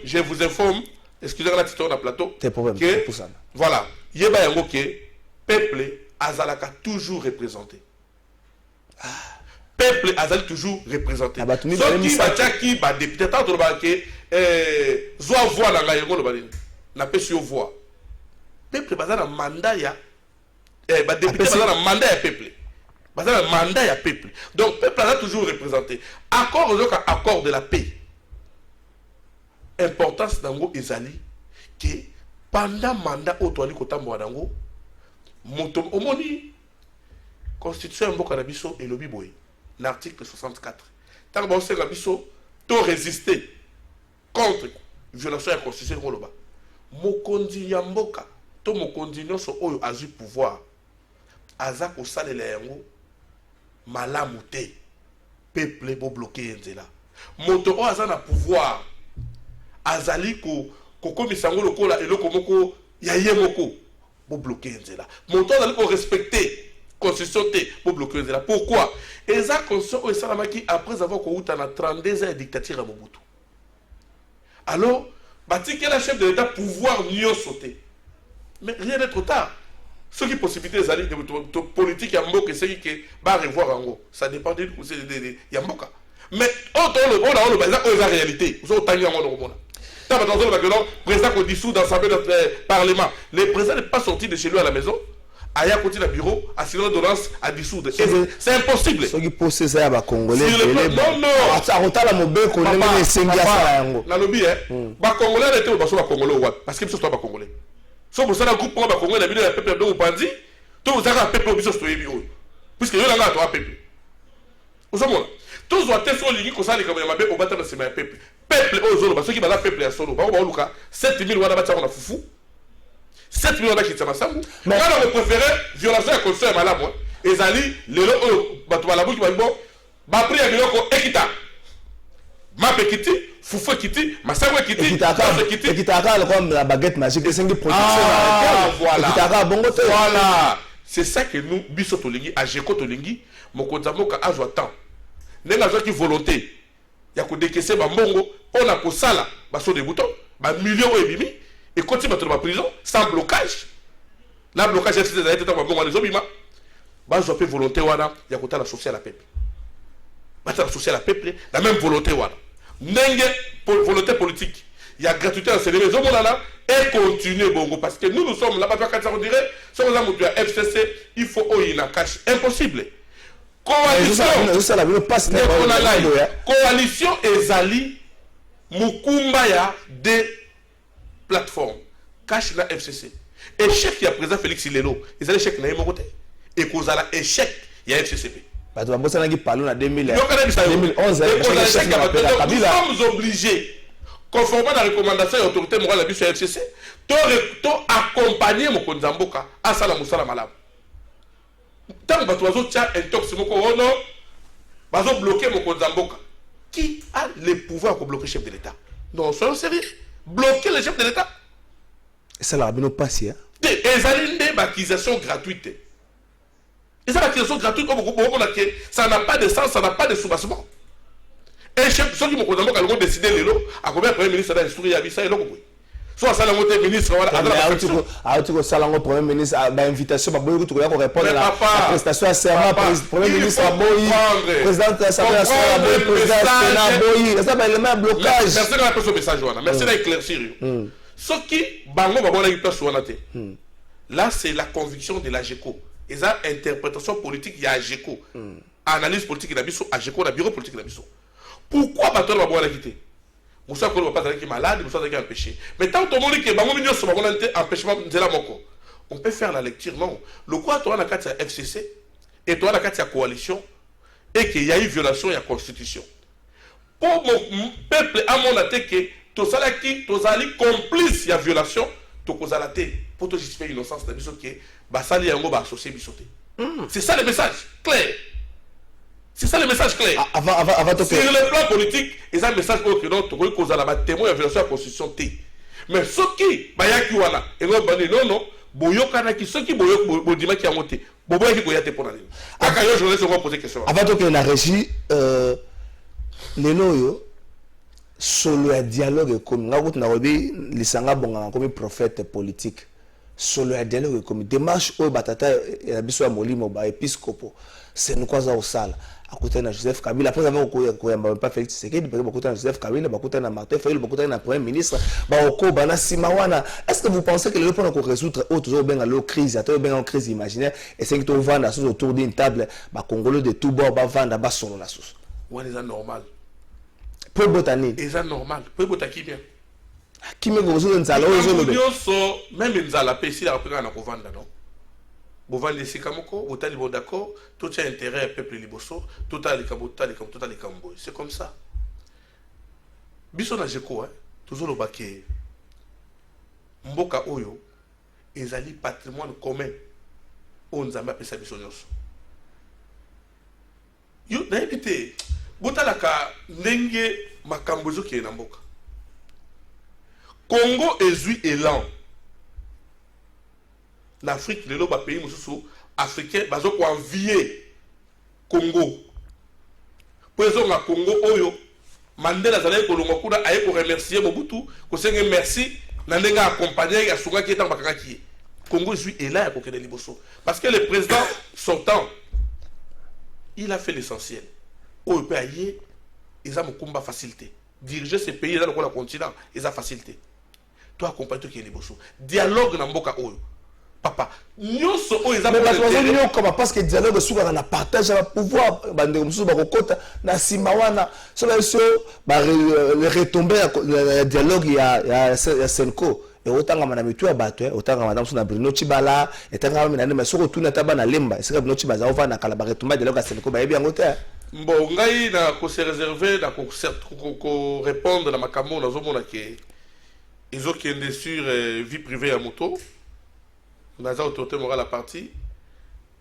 je vous informe, excusez-moi la titre de plateau, voilà, peuple azalaka toujours représenté. Peuple azali toujours représenté. Ceux qui va député tant de zoa voix na ngai ngolo balini na pesi yo voix peuple bazana mandat ya ba député bazana mandat ya peuple bazana mandat ya peuple donc peuple a toujours représenté accord de la paix importance dango ezali que pendant mandat otwali kotambo dango moto omoni constitution mboka na biso elobi boy l'article 64 tant ba senga biso to résister contre violation de la constitution koloba mokonzi ya mboka to mokonzi nyonso oyo azui pouvoir aza kosalela yango malamu te peuple bo bloquer nzela moto oyo aza na pouvoir azali kokomisa yango lokola eloko moko ya ye moko bo bloquer nzela moto azali ko respecter constitution te bo bloquer nzela pourquoi eza constitution oyo esalamaki après avoir kouta na 32 ans de dictature ya Mobutu. Alors, bâti que la chef de l'État pouvoir mieux sauter. Mais rien n'est trop tard. Ce qui est possibilité de politique, il y a un mot qui va revoir en gros. Ça dépend de Yamboka. Mais on a la réalité. Vous avez le président qu'on dissout dans l'Assemblée de Parlement. Le président n'est pas sorti de chez lui à la maison. Aya côté du bureau, à signer l'ordonnance à dissoudre. C'est impossible.
Ceux qui posent ça à Congolais.
Non, non.
À Rotala Mobé, qu'on est les Sengia Sarango.
Dans le billet, Congolais était au Basso Congolais parce que ce soit pas Congolais. Sauf pour ça, le groupe Congolais, la ville de peuple de Oupandi, tout vous avez un peuple au Bisso Stoyébio. Puisque il y a un peuple. Vous savez, tous vous avez sur l'Union, comme ça, les Camerounais, au bâtiment de ce peuple. Peuple aux zones, parce que le peuple est à solo. 7000 Wana Batia, on a foufou. 7 millions d'acheteurs ensemble. Mais on préférait violation de la constitution et malade. Et Zali, les lots, Batoualabou qui va bon, Bapri a miloko Ekita. Mapé Kiti, Foufou Kiti, Massawe Kiti,
Ekitaka comme la baguette magique, c'est une production.
Voilà. Voilà. C'est ça que nous, Bisso Tolingi, Ajeko Tolingi, Mokonzamoka Ajoatan. Nenga qui volonté. Il y a que des caisses, Bambongo, on a que ça là, Basso des boutons, millions et demi. Et continue à la prison sans blocage. La blocage, c'est des aides dans les obima. Bah, je peux volonté, wana, il y a côté la sociale à peuple. Bah, la sociale à peuple, la même volonté, wana. N'enge, volonté politique. Il y a gratuité à ces maisons, là, et continuer, bongo. Parce que nous sommes là-bas, quand on dirait, si on a mon FCC, il faut ouvrir la cache. Impossible. Coalition Ezali, Mukumbaya, de plateforme cache la FCC échec il y a président Félix Ilelo ils allaient échec na yemo côté et cause la échec il y a FCCP
ba to bossa na ki parler na 2011
nous sommes obligés conformément à la recommandation de l'autorité morale de la FCC, tu accompagner mon Konzamboka à Salam Moussala Malam. Tant que tu as un intox, tu as bloqué mon Konzamboka. Qui a le pouvoir pour bloquer le chef de l'État? Non, soyons sérieux. Bloquer le chef de l'État.
Ça l'a bien passé.
Et une accusation gratuite. Et ça, l'accusation gratuite, ça n'a pas de sens, ça n'a pas de soubassement. Et ceux qui m'ont décidé les lots, à combien le Premier ministre a instruit à Bissa et l'autre. Soit ça, le ministre,
le Premier ministre a invitation pour répondre à la prestation à serment. Le Premier ministre a boyi, le président de l'Assemblée nationale a boyi, le président a boyi. Ça va le même blocage.
Merci de la message, merci d'éclaircir. Ce qui, là, c'est la conviction de la GECO. Et ça, interprétation politique, il y a GECO. Analyse politique, il y a GECO, il y a bureau politique, il y a pourquoi Baton va la quitter? Moussa Kolo va pas être malade, Moussa va être empêché. Mais tant que tout le monde dit que on peut faire la lecture, non. Le quoi, tu as la carte FCC et tu as la carte coalition et qu'il y a eu violation de la constitution. Pour mon peuple, à mon attaque, que tu as complice de la violation, tu as la tête pour te justifier l'innocence de l'issue que Bassali Yango va associer Bissoté. C'est ça le message clair. C'est ça le message clair. Sur le plan politique, et ça le message que nous avons causé la témoin de la violation de la constitution. Mais ceux qui, Bayakiwana, et non, non, Boyokana qui, ceux qui Boyokana qui a monté, Boboya qui Boyate pour l'année. Je voudrais poser question.
Avant que la régie, les noyaux, solo un dialogue comme Nairobi, les Sanga Bonga comme prophète politique. Solo un dialogue comme démarche au Batata et la Bissou Molimo, épiscopo, c'est nous quoi ça au sale. À côté de Joseph Kabila, après avoir pas Félix Tshisekedi, à côté de Joseph Kabila, à côté de Martin Fayulu, à côté de Premier ministre, est-ce que vous pensez que le point qu'on résoudre autour de la crise, une crise imaginaire, et c'est que tu vends la sauce autour d'une table, Congolais de tout bord, vendre bas solo la sauce?
Oui, c'est normal.
Peu botanique.
C'est normal. Peu botanique bien.
Qui me gosse dans ça?
Même une zala, si la reprise à vendre, non? Vous vendez les Sikamoko, vous êtes d'accord, tout a intérêt au peuple liboso, tout a les Kambo. C'est comme ça. Biso na jeko, toujours le baké. Mboka Oyo, ils ont patrimoine commun. On nous a appelé ça biso nyos. Yo, n'habitez, botalaka nenge makambozo qui est na mboka. Congo ezui élan. L'Afrique, les pays africains, ils ont envié Congo. Pour les gens Congo, Oyo, Mandela Zalé Kolongokuda a pour remercier Mobutu, que c'est merci, Nandenga accompagné, à Souga qui est en Bakaki. Congo est là pour que les Liboso. Parce que le président sortant, il a fait l'essentiel. Oyo peut aller, ils ont une facilité. Diriger ces pays dans le continent, ils ont facilité. Toi, accompagner tout qui est Liboso. Dialogue dans Mboka Oyo. Papa, nous sommes
parce que le dialogue est un partage de pouvoir. Les retombées, le dialogue, il y a Senko. Et autant que madame tu as battu, autant que madame son Bruno Chibala, et tant que madame mais sur tout n'était pas na lemba. C'est que Bruno Chibala va na kalabare tomber dialogue à Senko, bah bien côté.
Bon, ngai na ko se réserver na ko répondre na makamo na zomona ke ils ont qui est sur vie privée à moto. Nous avons autorité morale à partie.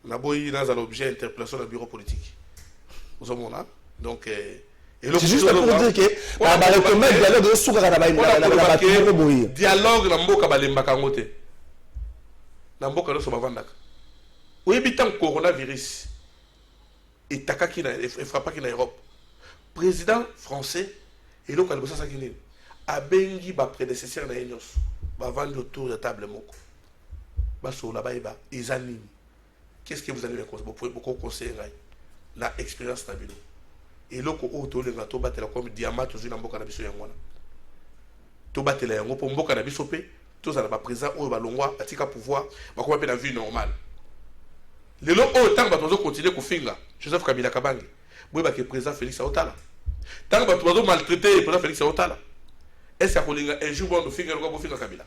Nous avons l'objet d'interpellation du bureau politique. Nous avons là. Donc,
c'est juste pour dire que
dialogue na mboka balembaka ngote. Na mboka no so bavandaka. Oyebitan coronavirus et takaki na frappaki na Europe. Président français et donc albosa sakini a bengi ba prédécesseur na Enyos. Ba vendre autour de la table moko. Qu'est-ce que vous allez beaucoup conseiller la expérience nabino et loko auto le ngato batela comme diamant toujours na mboka na biso yangwana to batela yango po mboka na biso pe to za ba présent o balongwa atika pouvoir ba ko pe na vie normale lelo o tant ba tozo continuer ko finga Joseph Kabila Kabange boy ba ke président Félix Aotala tant ba tozo maltraiter président Félix Aotala est-ce que kolinga un jour on finga ko finga Kabila?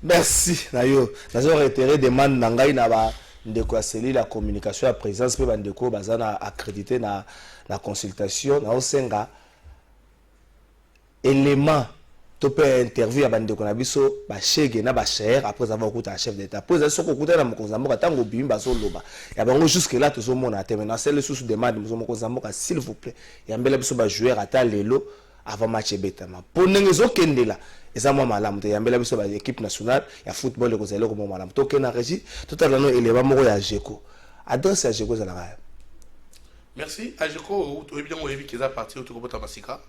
Merci. Nayo. Nous avons retiré des demandes nangai na ba ndeko aseli la communication à présence pe bandeko bazana accrédité na consultation na osenga élément to peut interview ya bande ko na biso ba chege na ba cher après avoir écouté un chef d'état après ça ko écouter na mokonza mboka tango bimba so loba ya bango jusque là to zo mona te maintenant c'est le sous demande mokonza mboka s'il vous plaît ya mbele biso ba joueur ata lelo avant match betama pour nengezo kendela eza mwa malamu te ya mbele biso ba équipe nationale ya football ko zelo ko mwa malamu to kena régie tout à l'heure élément moko ya Jeko adresse ya Jeko za la.
Merci à Jeko to bien o ebi keza parti to ko bota masika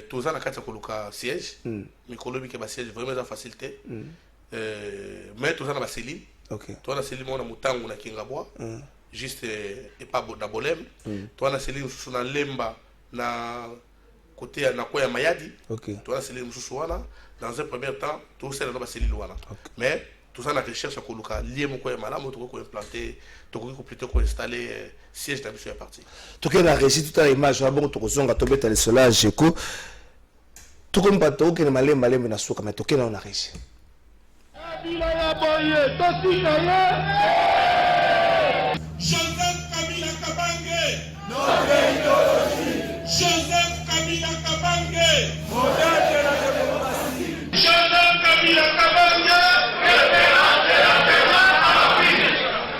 tous en a quatre coloca siège mais colobi que siège vraiment en facilité mais tous en a cellule toi la cellule on a mutangu na kingabwa juste et pas na bolem toi la cellule sous na lemba na côté na koya mayadi toi la cellule sous wana dans un premier temps tout ça na cellule wana mais tout ça la recherche à coloca lié mon koya malamu to ko implanter to ko plutôt ko installer siège dans sur la partie
to que la régie toute la image là bon to ko zonga to beta le cela Jeko to ko mbato ke na malemba na suka mais to ke na régie
Joseph Kabila Kabange notre idéologie Joseph Kabila Kabange modèle de la démocratie Joseph Kabila Kabange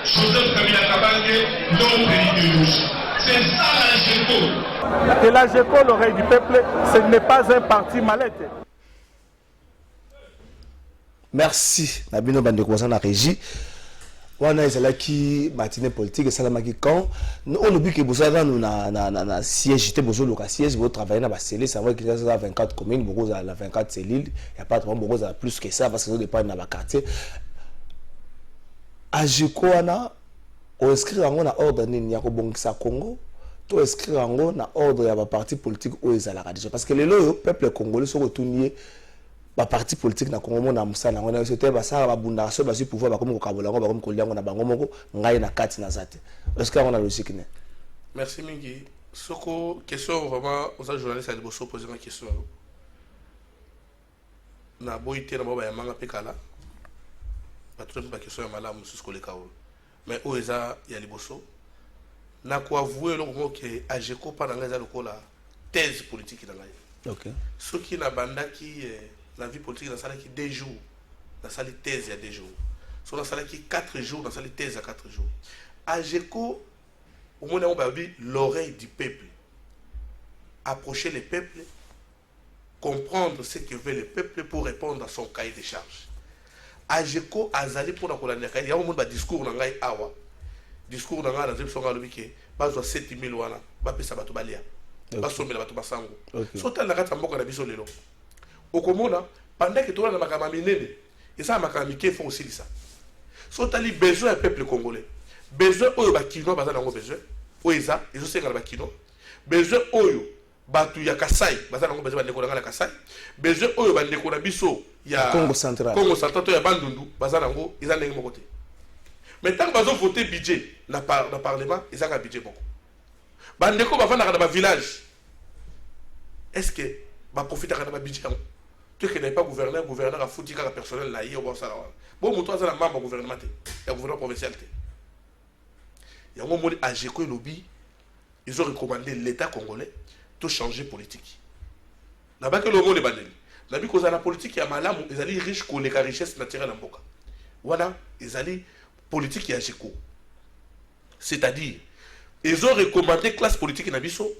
Joseph Kabila Kabange, notre idéologie. C'est ça la GECO.
Et la GECO, l'oreille du peuple, ce n'est pas un parti mallette.
Merci. Nabino Bandeko na régie. Wana ezala ki matinée politique salama ki quand on oublie que bozala na siège te bozolo ka siège bo travailler na ba cellule c'est vrai qu'il y a 24 communes beaucoup à la 24 cellules il y a pas trop beaucoup plus que ça parce que ça dépend de la quartier. Ajeko wana o inscrire ngo na ordre nini ya ko bongisa Congo to inscrire ngo na ordre ya ba parti politique o ezala déjà parce que le peuple congolais so retourner ba parti politique na Congo na musana ngo na c'était ba ça ba bunda so ba si pouvoir ba comme ko kabola ngo ba comme ko liango na bango moko ngai na kati na zate est-ce que on a logique ne.
Merci mingi soko question vraiment aux journalistes à bosso poser une question na boité na baba ya manga pekala pas trop de questions à madame sur ce que les cas mais où est ça il y a les bossos n'a quoi avouer le mot que Ajeko pendant les années la thèse politique dans la
ok
ce qui n'a banda qui la vie politique dans salle qui 2 jours dans salle thèse il y a 2 jours sur la salle qui 4 jours dans salle thèse à 4 jours Ajeko au moins on va dire l'oreille du peuple approcher le peuple comprendre ce que veut le peuple pour répondre à son cahier de charges. Ajeko azali pour la colonne il y a un monde discours dans ngai awa discours dans ngai dans songa lobike bazwa 7000 wana ba pesa bato balia ba somela bato basango so tal na kata mboka na biso lelo okomona pendant que toi na makama minene esa makama mike faut aussi ça so tali besoin du peuple congolais besoin oyo ba kino bazana ngo besoin oeza ezo senga ba kino besoin oyo batu ya Kasai bazana ngo besoin ba ndeko na Kasai besoin oyo ba ndeko na biso ya
Congo central
to ya bandundu bazana ngo eza ndenge moko te mais tant que bazo voter budget na parlement eza ka budget moko bandeko bafanda na ba village est-ce que ba profiter na ba budget ngo tu que n'est pas gouverneur a foutu ka personnel là hier bon ça bon moto azana membre gouvernement te ya gouverneur provincial te ya ngo moni Ajeko et lobby ils ont recommandé l'état congolais de changer politique na ba que le monde bandeli na bi koza la politique ya malamu ezali riche ko les richesse naturelle en mboka wana ezali politique ya Ajeko c'est-à-dire ils ont recommandé classe politique na biso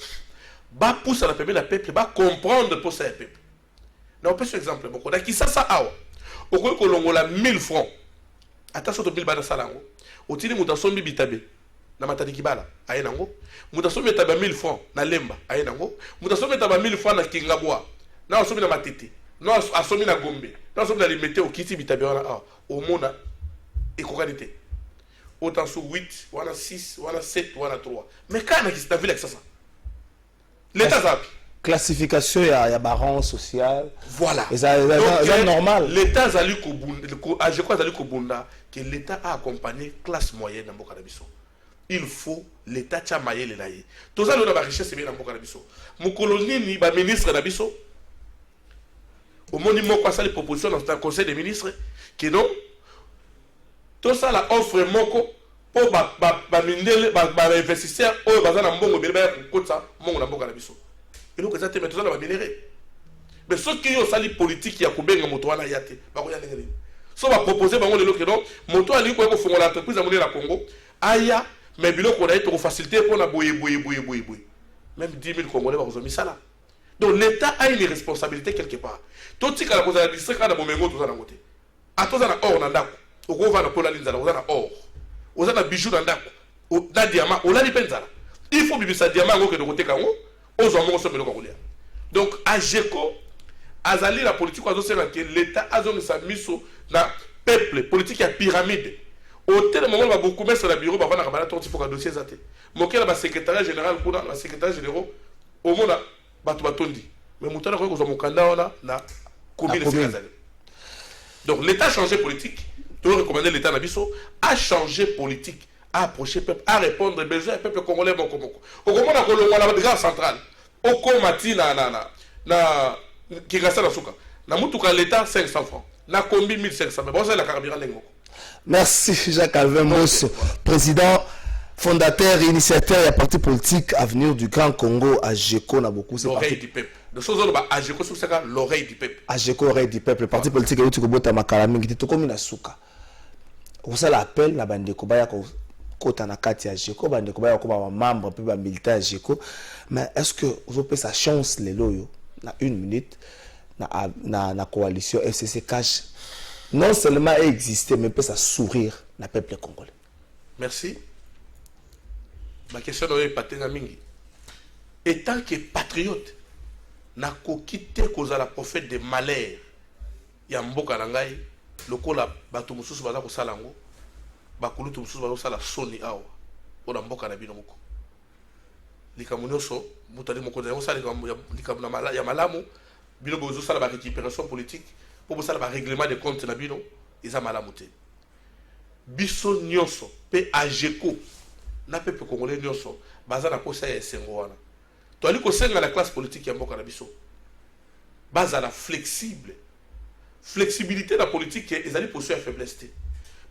ba pousser la peuple ba comprendre pour ça peuple na on peut sur exemple boko na kisasa awa okoy ko longola 1000 francs attention to 1000 bana salango otili mutasombi bitabe na matadi kibala ayenango mutasombi taba 1000 francs na lemba ayenango mutasombi taba 1000 francs na kingabwa na osomi na matete no asomi na gombe na asomi na limete okiti bitabe wana a omona ekokanite autant sur 8 wana 6 wana 7 wana 3 mais kana ki sta vile sasa l'état zapi
classification ya baron social
voilà
et ça normal
l'état zali ko bunda Ajeko zali ko bunda que l'état a accompagné classe moyenne na mboka na biso il faut l'état tchamaye le laye toza lo na ba richesse bien na mboka na biso mukolo nini ba ministre na biso au moni moko asali proposition dans le conseil des ministres que non tout ça la offre moko po ba mindele ba investisseur oyo bazana mbongo bele ba ko kotsa mbongo na mboka na biso et donc ça te met toza na ba minéré mais ceux qui ont sali politique ya kubenga moto wana yate ba ko yandenge ni so ba proposer bango le loke non moto ali ko fongola entreprise amonela la Congo aya mais biloko na to faciliter pour na boye même 10 000 Congolais ba kozomi sala. Donc l'État a une responsabilité quelque part. Tout ce qui a la district à Bomengo, tout ça dans côté. À tout ça dans or, dans au gouvernement na Pola Linza, on a or. On a bijoux dans na diamant, on a les penzala. Il faut bibi sa diamant au côté Kango, aux hommes sur le Congolais. Donc à Jeko, azali la politique oiseau c'est que l'État a zone sa mise na peuple politique à pyramide. Au tel moment va beaucoup mettre sur la bureau, va voir la il faut qu'un dossier zate. Moquer la secrétaire général pour la secrétaire général au monde batondi. Mais moutana ko ko mokanda na commune Sekazali. Donc l'État a changé politique. Tu veux recommander l'État Nabiso a changé politique, a approché peuple, a répondre aux besoins du peuple congolais moko. Au moment où la grande centrale, au Komati na Kigasa na Souka. Na mutuka l'État 500 francs. Na combi 1500. Mais bon ça la carburant lengo.
Merci Jacques-Alvin Mosso, président fondateur et initiateur de la parti politique Avenir du Grand Congo à Jeko na beaucoup c'est
l'oreille du peuple. De choses à Jeko sur ça l'oreille du peuple.
À Jeko oreille du peuple, le parti politique est tout bota makalami qui tout comme na souka. On ça l'appel na bande ko baya ko kota na kati ya Jeko bande ko baya ko ba membre peu ba militant Jeko. Mais est-ce que vous avez sa chance les loyo na 1 minute na coalition FCC cash non seulement exister mais peut ça sourire na peuple congolais.
Merci. Ma question est patenga mingi. Étant que patriote, na kokite koza la prophète de malheur. Ya mboka na ngai, lokola bato mususu baza ko salango, bakulutu mususu baza ko sala soni awa. Ona mboka na bino moko. Likamunyoso, mutali moko na sala likamuna ya malamu, bino bozo sala ba récupération politique, pour sala ba règlement de compte na bino, isa malamu te. Biso nyoso pe ajeko na peuple congolais nyonso baza na posa ya esengo wana to ali ko senga la classe politique ya mboka na biso baza la flexibilité la politique ezali poso ya faiblesse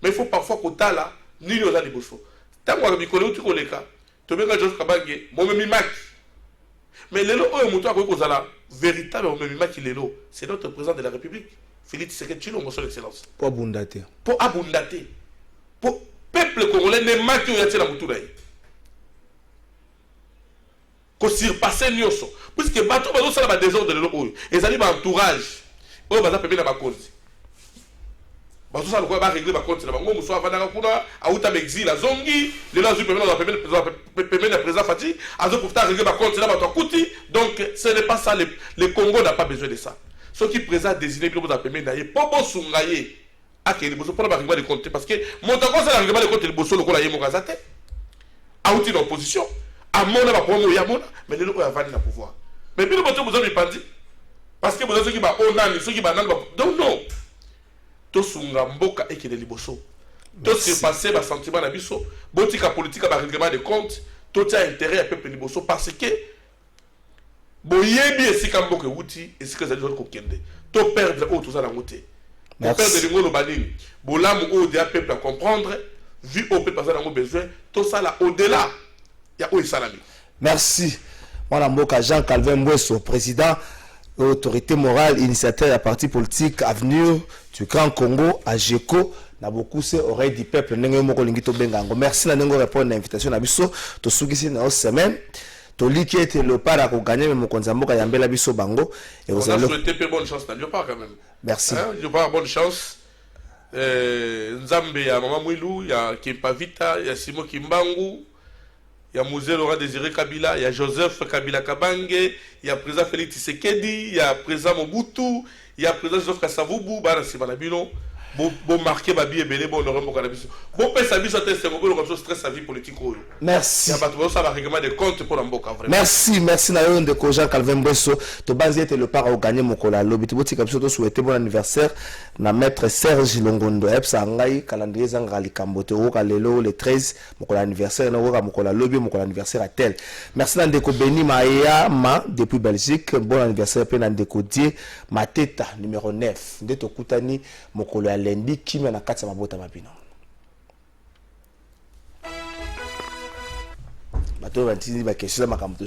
mais il faut parfois kotala nini ozali boso tango ya mikolo uti koleka to benga Joseph Kabange momemi maki mais lelo oyo muto akoki kozala véritable momemi maki lelo c'est notre président de la République Félix Tshisekedi Tshilombo son excellence
pour abundate pour peuple congolais ne maki oyo atie na mutu na ye
kosirpasse nyonso puisque bato bazosala badésordre lelo oyo ezali baentourage oyo baza pembeni na bakonzi bazosala lokola barégle bakonti na bango mosu avandaka kuna auta baexil azongi lelo azwi pembeni na président Fati azoprofita arégle bakonti na bato akuti donc ce n'est pas ça le Congo n'a pas besoin de ça soki président désigné bino boza pembeni na ye mpo bosunga ye akende liboso mpona barèglement de compte parce que moto akosala règlement de compte liboso lokola ye moko aza te auti na opposition amona bapromo oyo amona mais lelo oyo avandi na pouvoir mais bino boto boza mipandi parce que boza soki baonani soki banani donc non tosunga mboka ekende liboso tosurpasse basentiment na biso botika politique ya barèglement de compte totia intérêt ya peuple liboso parce que boyebi esika mboka euti esika ezali zoli kokende toperdre oyo toza nango te perdre de ngolo banini bolamu oyo de peuple à comprendre vu au peuple a besoin tout ça là au-delà il y a où salami.
Merci mon mboka Jean-Calvin Mweso président autorité morale initiateur de la parti politique Avenir du Grand Congo à Jeko na beaucoup c'est oreille du peuple ndenge moko lingi to bengango merci na ndenge répondre à l'invitation na biso to sukisi na semaine to liki était le para ko gagner mais mokonza mboka yambela biso bango
et vous allez souhaiter bonne chance na Léopard quand même.
Merci.
Léopard bonne chance. Nzambe ya Mama Mwilu ya Kimpavita ya Simo Kimbangu ya Mzee Laurent Désiré Kabila ya Joseph Kabila Kabange ya président Félix Tshisekedi ya président Mobutu ya président Joseph Kasavubu bana simana bino bon marqué babi ebele bon honoré mboka na biso bon pesa biso te c'est ngolo comme stress sa vie politique oyo.
Merci.
Ya bato ça va règlement de compte pour la mboka vraiment.
Merci na yo ndeko Jean-Calvin Mweso to banzi ete le para au gagner mokola lobi boti comme ça to souhaiter bon anniversaire na maître Serge Longondo epsa ngai calendrier zanga likambote o kalelo le 13 mokola anniversaire na ko mokola lobi mokola anniversaire à tel. Merci na ndeko Beni Maea ma depuis Belgique bon anniversaire pe na ndeko Die Mateta numéro 9 ndeto kutani mokola lendi kimia na kati ya mabota mabino bato bantini ba question makambo